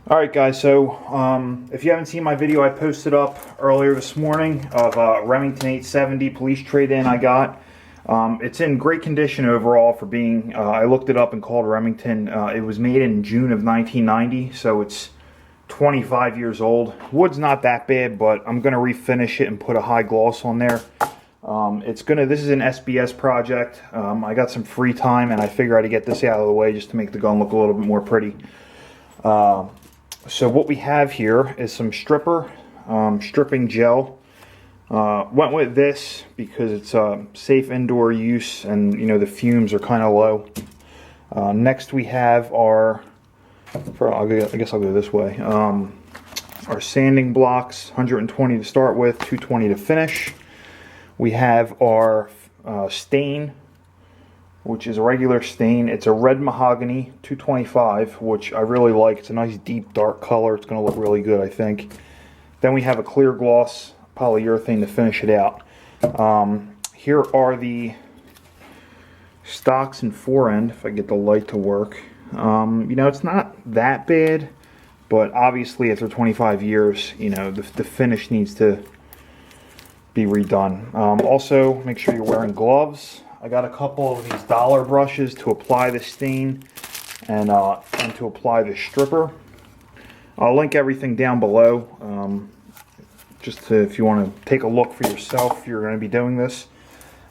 Alright guys, so if you haven't seen my video I posted up earlier this morning of Remington 870 police trade-in I got. It's in great condition overall for being, I looked it up and called Remington. It was made in June of 1990, so it's 25 years old. Wood's not that bad, but I'm going to refinish it and put a high gloss on there. This is an SBS project. I got some free time and I figure I'd get this out of the way just to make the gun look a little bit more pretty. So what we have here is some stripping gel. Went with this because it's safe indoor use and you know the fumes are kind of low. Next we have I guess I'll go this way. Our sanding blocks, 120 to start with, 220 to finish. We have our stain, which is a regular stain. It's a red mahogany 225, which I really like. It's a nice deep dark color. It's going to look really good, I think. Then we have a clear gloss polyurethane to finish it out. Here are the stocks and forend, if I get the light to work. You know, it's not that bad, but obviously after 25 years, you know, the finish needs to be redone. Also, make sure you're wearing gloves. I got a couple of these dollar brushes to apply the stain and to apply the stripper. I'll link everything down below, if you want to take a look for yourself if you're going to be doing this.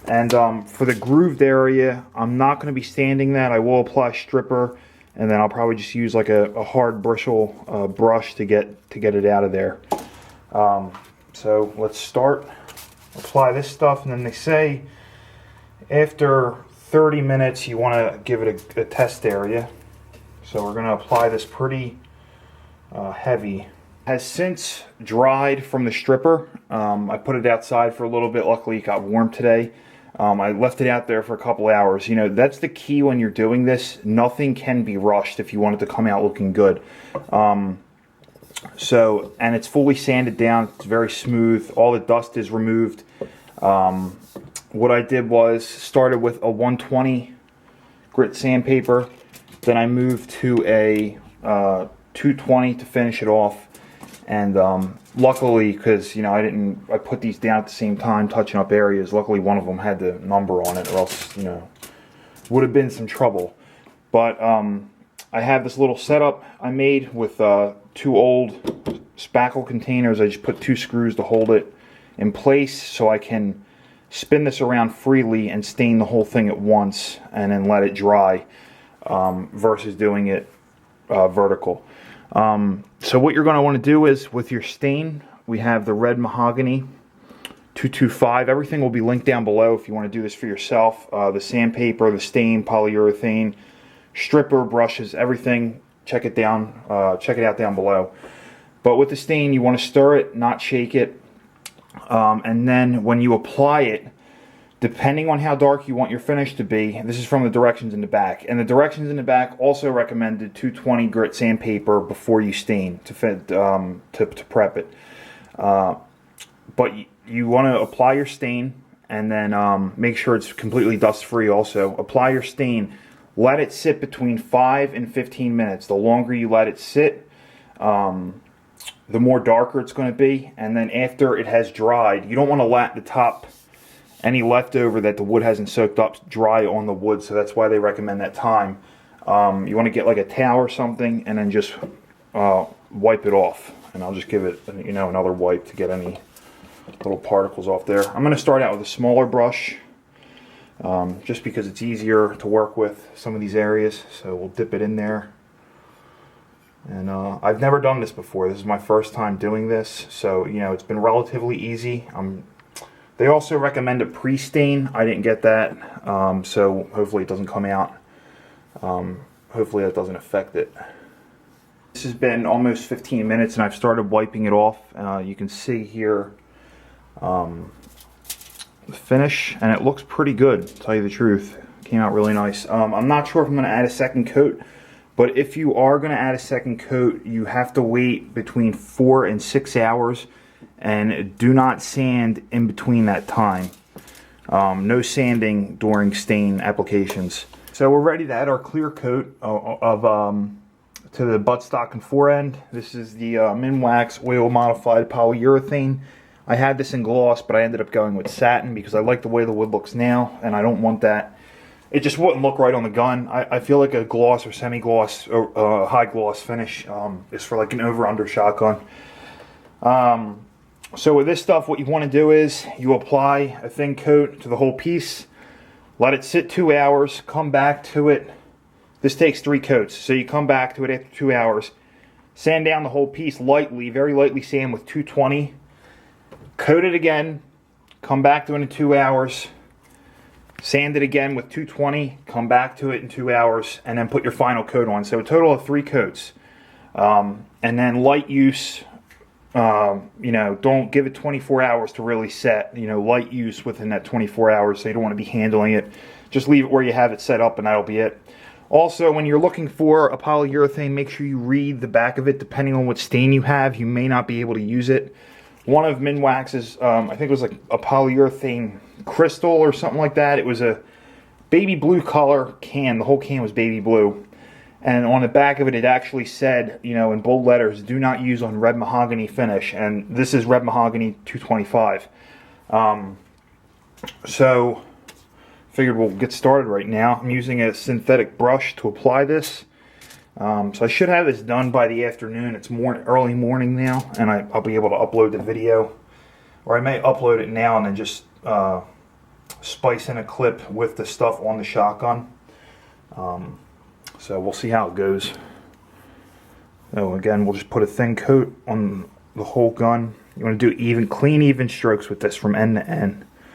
And for the grooved area, I'm not going to be sanding that. I will apply stripper, and then I'll probably just use like a hard bristle brush to get it out of there. So let's start. Apply this stuff, and then they say after 30 minutes you want to give it a test area. So we're going to apply this pretty heavy. Has since dried from the stripper. I put it outside for a little bit. Luckily it got warm today. I left it out there for a couple hours. You know, that's the key when you're doing this. Nothing can be rushed if you want it to come out looking good. And it's fully sanded down. It's very smooth. All the dust is removed. What I did was started with a 120 grit sandpaper. Then I moved to a 220 to finish it off. And luckily, because you know I put these down at the same time, touching up areas. Luckily, one of them had the number on it, or else you know would have been some trouble. But I have this little setup I made with 2 old spackle containers. I just put 2 screws to hold it in place so I can spin this around freely and stain the whole thing at once and then let it dry versus doing it vertical. So what you're going to want to do is with your stain, we have the red mahogany 225. Everything will be linked down below if you want to do this for yourself. The sandpaper, the stain, polyurethane, stripper, brushes, everything. Check it out down below. But with the stain, you want to stir it, not shake it. And then when you apply it, depending on how dark you want your finish to be, this is from the directions in the back. And the directions in the back also recommended 220 grit sandpaper before you stain to prep it. But you want to apply your stain and then make sure it's completely dust free also. Apply your stain. Let it sit between 5 and 15 minutes. The longer you let it sit, the more darker it's going to be. And then after it has dried, you don't want to let the top, any leftover that the wood hasn't soaked up, dry on the wood. So that's why they recommend that time. You want to get like a towel or something and then just wipe it off. And I'll just give it another wipe to get any little particles off there. I'm going to start out with a smaller brush. Just because it's easier to work with some of these areas, so we'll dip it in there. And I've never done this before. This is my first time doing this, so you know it's been relatively easy. They also recommend a pre-stain. I didn't get that, so hopefully it doesn't come out. Hopefully that doesn't affect it. This has been almost 15 minutes, and I've started wiping it off. You can see here the finish, and it looks pretty good, to tell you the truth. Came out really nice. I'm not sure if I'm going to add a second coat, but if you are going to add a second coat, you have to wait between 4 and 6 hours, and do not sand in between that time. No sanding during stain applications. So we're ready to add our clear coat of to the buttstock and forend. This is the Minwax oil modified polyurethane. I had this in gloss, but I ended up going with satin because I like the way the wood looks now, and I don't want that. It just wouldn't look right on the gun. I feel like a gloss or semi-gloss or high gloss finish is for like an over-under shotgun. So with this stuff, what you want to do is you apply a thin coat to the whole piece, let it sit 2 hours, come back to it. This takes 3 coats, so you come back to it after 2 hours, sand down the whole piece lightly, very lightly sand with 220, coat it again, come back to it in 2 hours, sand it again with 220, come back to it in 2 hours, and then put your final coat on. So a total of 3 coats. And then light use, you know, don't give it 24 hours to really set. You know, light use within that 24 hours, so you don't want to be handling it. Just leave it where you have it set up and that'll be it. Also, when you're looking for a polyurethane, make sure you read the back of it. Depending on what stain you have, you may not be able to use it. One of Minwax's, I think it was like a polyurethane crystal or something like that. It was a baby blue color can. The whole can was baby blue. And on the back of it, it actually said, you know, in bold letters, do not use on red mahogany finish. And this is red mahogany 225. So, figured we'll get started right now. I'm using a synthetic brush to apply this. So I should have this done by the afternoon. It's early morning now, and I'll be able to upload the video. Or I may upload it now and then just spice in a clip with the stuff on the shotgun. So we'll see how it goes. So again, we'll just put a thin coat on the whole gun. You want to do clean, even strokes with this from end to end.